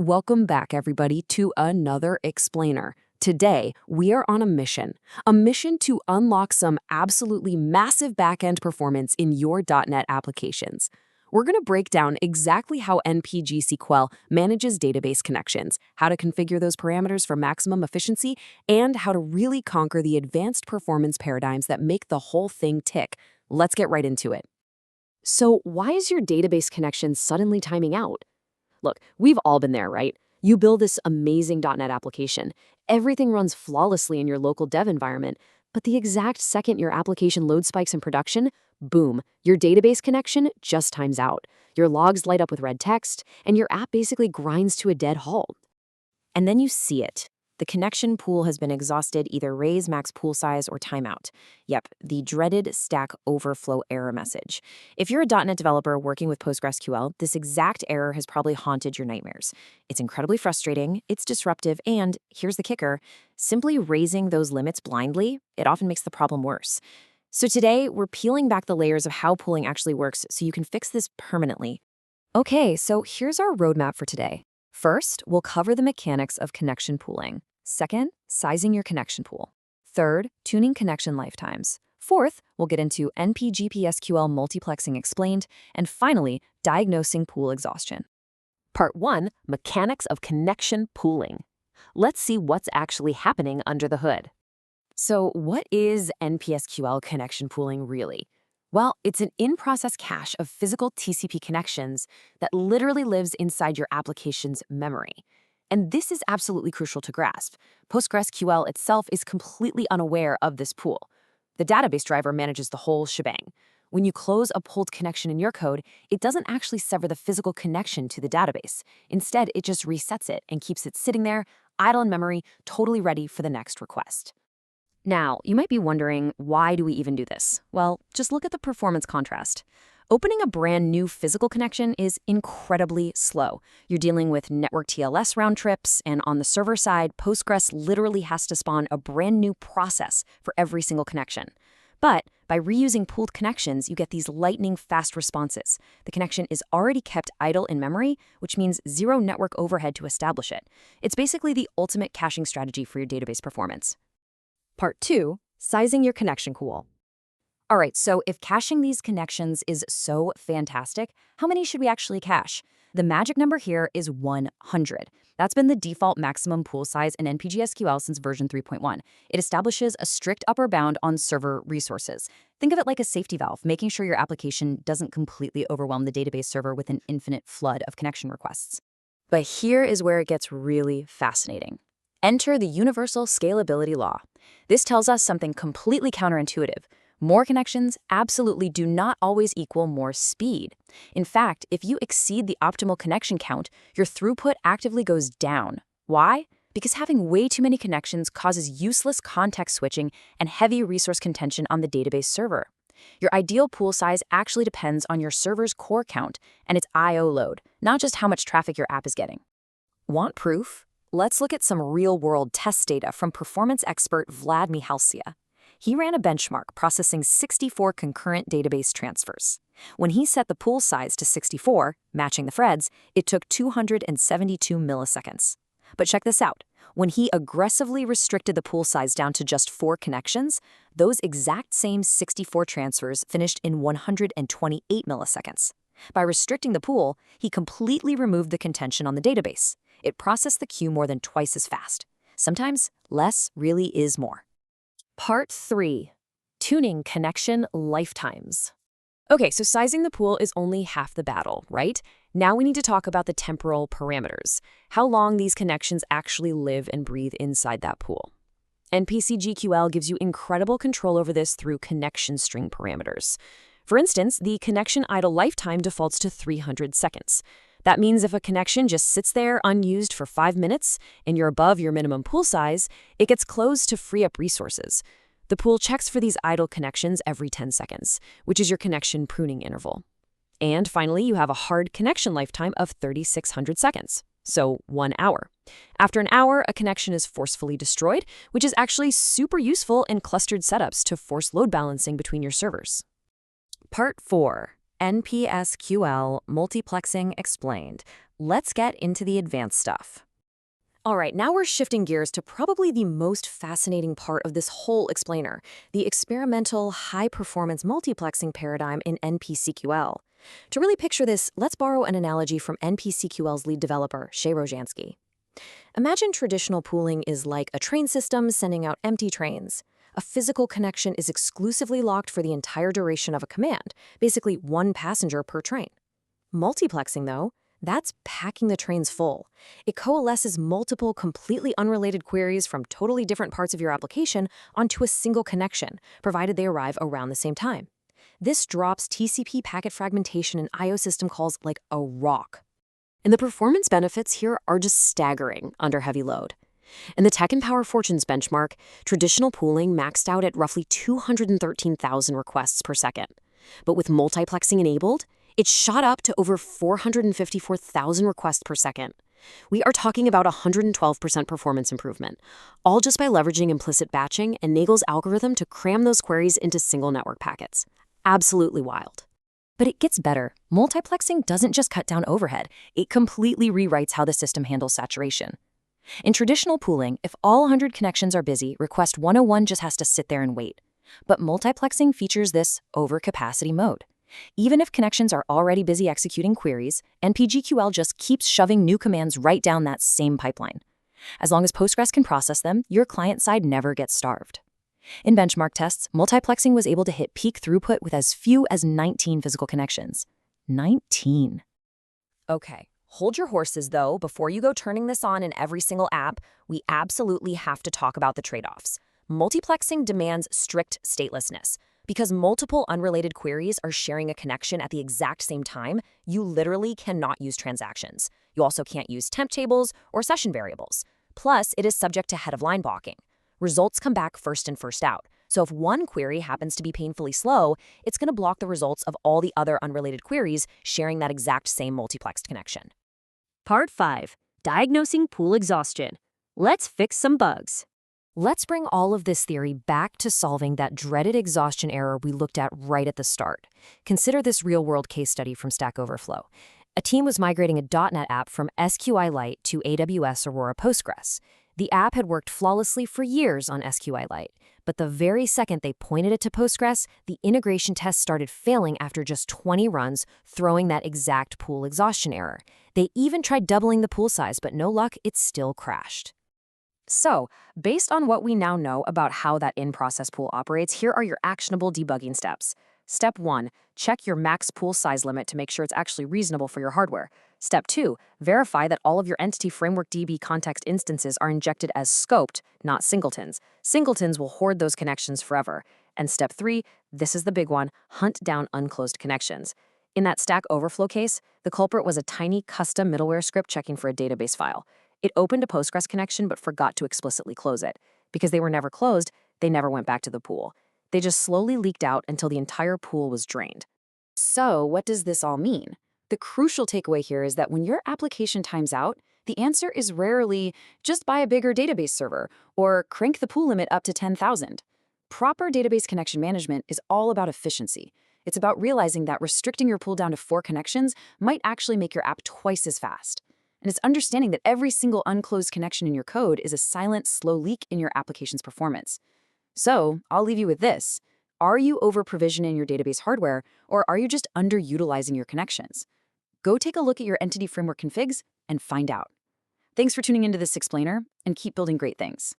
Welcome back, everybody, to another explainer. Today, we are on a mission to unlock some absolutely massive backend performance in your .NET applications. We're going to break down exactly how Npgsql manages database connections, how to configure those parameters for maximum efficiency, and how to really conquer the advanced performance paradigms that make the whole thing tick. Let's get right into it. So, why is your database connection suddenly timing out? Look, we've all been there, right? You build this amazing .NET application. Everything runs flawlessly in your local dev environment, but the exact second your application load spikes in production, boom, your database connection just times out. Your logs light up with red text, and your app basically grinds to a dead halt. And then you see it. The connection pool has been exhausted, either raise max pool size or timeout. Yep, the dreaded Stack Overflow error message. If you're a .NET developer working with PostgreSQL, this exact error has probably haunted your nightmares. It's incredibly frustrating, it's disruptive, and here's the kicker, simply raising those limits blindly, it often makes the problem worse. So today, we're peeling back the layers of how pooling actually works so you can fix this permanently. Okay, so here's our roadmap for today. First, we'll cover the mechanics of connection pooling. Second, sizing your connection pool. Third, tuning connection lifetimes. Fourth, we'll get into Npgsql multiplexing explained. And finally, diagnosing pool exhaustion. Part 1, Mechanics of Connection Pooling. Let's see what's actually happening under the hood. So what is NPSQL connection pooling really? Well, it's an in-process cache of physical TCP connections that literally lives inside your application's memory. And this is absolutely crucial to grasp. PostgreSQL itself is completely unaware of this pool. The database driver manages the whole shebang. When you close a pulled connection in your code, it doesn't actually sever the physical connection to the database. Instead, it just resets it and keeps it sitting there, idle in memory, totally ready for the next request. Now, you might be wondering, why do we even do this? Well, just look at the performance contrast. Opening a brand new physical connection is incredibly slow. You're dealing with network TLS round trips, and on the server side, Postgres literally has to spawn a brand new process for every single connection. But by reusing pooled connections, you get these lightning-fast responses. The connection is already kept idle in memory, which means zero network overhead to establish it. It's basically the ultimate caching strategy for your database performance. Part 2, sizing your connection pool. All right, so if caching these connections is so fantastic, how many should we actually cache? The magic number here is 100. That's been the default maximum pool size in NPGSQL since version 3.1. It establishes a strict upper bound on server resources. Think of it like a safety valve, making sure your application doesn't completely overwhelm the database server with an infinite flood of connection requests. But here is where it gets really fascinating. Enter the universal scalability law. This tells us something completely counterintuitive. More connections absolutely do not always equal more speed. In fact, if you exceed the optimal connection count, your throughput actively goes down. Why? Because having way too many connections causes useless context switching and heavy resource contention on the database server. Your ideal pool size actually depends on your server's core count and its I/O load, not just how much traffic your app is getting. Want proof? Let's look at some real-world test data from performance expert Vlad Mihalcia. He ran a benchmark processing 64 concurrent database transfers. When he set the pool size to 64, matching the threads, it took 272 milliseconds. But check this out. When he aggressively restricted the pool size down to just 4 connections, those exact same 64 transfers finished in 128 milliseconds. By restricting the pool, he completely removed the contention on the database. It processed the queue more than twice as fast. Sometimes, less really is more. Part 3, tuning connection lifetimes. Okay, so sizing the pool is only half the battle, right? Now we need to talk about the temporal parameters, how long these connections actually live and breathe inside that pool. NPCGQL gives you incredible control over this through connection string parameters. For instance, the connection idle lifetime defaults to 300 seconds. That means if a connection just sits there unused for 5 minutes and you're above your minimum pool size, it gets closed to free up resources. The pool checks for these idle connections every 10 seconds, which is your connection pruning interval. And finally, you have a hard connection lifetime of 3,600 seconds, so 1 hour. After an hour, a connection is forcefully destroyed, which is actually super useful in clustered setups to force load balancing between your servers. Part 4. NPSQL Multiplexing Explained. Let's get into the advanced stuff. All right, now we're shifting gears to probably the most fascinating part of this whole explainer, the experimental high-performance multiplexing paradigm in NPSQL. To really picture this, let's borrow an analogy from NPSQL's lead developer, Shay Rojansky. Imagine traditional pooling is like a train system sending out empty trains. A physical connection is exclusively locked for the entire duration of a command, basically one passenger per train. Multiplexing, though, that's packing the trains full. It coalesces multiple completely unrelated queries from totally different parts of your application onto a single connection, provided they arrive around the same time. This drops TCP packet fragmentation and I/O system calls like a rock. And the performance benefits here are just staggering under heavy load. In the Tech and Power Fortunes benchmark, traditional pooling maxed out at roughly 213,000 requests per second. But with multiplexing enabled, it shot up to over 454,000 requests per second. We are talking about 112% performance improvement, all just by leveraging implicit batching and Nagel's algorithm to cram those queries into single network packets. Absolutely wild. But it gets better. Multiplexing doesn't just cut down overhead, it completely rewrites how the system handles saturation. In traditional pooling, if all 100 connections are busy, request 101 just has to sit there and wait. But multiplexing features this overcapacity mode. Even if connections are already busy executing queries, Npgsql just keeps shoving new commands right down that same pipeline. As long as Postgres can process them, your client side never gets starved. In benchmark tests, multiplexing was able to hit peak throughput with as few as 19 physical connections. 19. Okay, hold your horses though. Before you go turning this on in every single app, we absolutely have to talk about the trade-offs. Multiplexing demands strict statelessness. Because multiple unrelated queries are sharing a connection at the exact same time, you literally cannot use transactions. You also can't use temp tables or session variables. Plus, it is subject to head-of-line blocking. Results come back first in, first out. So if one query happens to be painfully slow, it's going to block the results of all the other unrelated queries sharing that exact same multiplexed connection. Part 5. Diagnosing pool exhaustion. Let's fix some bugs. Let's bring all of this theory back to solving that dreaded exhaustion error we looked at right at the start. Consider this real-world case study from Stack Overflow. A team was migrating a .NET app from SQLite to AWS Aurora Postgres. The app had worked flawlessly for years on SQLite, but the very second they pointed it to Postgres, the integration test started failing after just 20 runs, throwing that exact pool exhaustion error. They even tried doubling the pool size, but no luck, it still crashed. So, based on what we now know about how that in-process pool operates, here are your actionable debugging steps. Step 1, check your max pool size limit to make sure it's actually reasonable for your hardware. Step 2, verify that all of your Entity Framework DB context instances are injected as scoped, not singletons. Singletons will hoard those connections forever. And step 3, this is the big one, hunt down unclosed connections. In that Stack Overflow case, the culprit was a tiny custom middleware script checking for a database file. It opened a Postgres connection but forgot to explicitly close it. Because they were never closed, they never went back to the pool. They just slowly leaked out until the entire pool was drained. So, what does this all mean? The crucial takeaway here is that when your application times out, the answer is rarely just buy a bigger database server or crank the pool limit up to 10,000. Proper database connection management is all about efficiency. It's about realizing that restricting your pool down to 4 connections might actually make your app twice as fast. And it's understanding that every single unclosed connection in your code is a silent, slow leak in your application's performance. So, I'll leave you with this. Are you over-provisioning your database hardware, or are you just underutilizing your connections? Go take a look at your Entity Framework configs and find out. Thanks for tuning into this explainer, and keep building great things.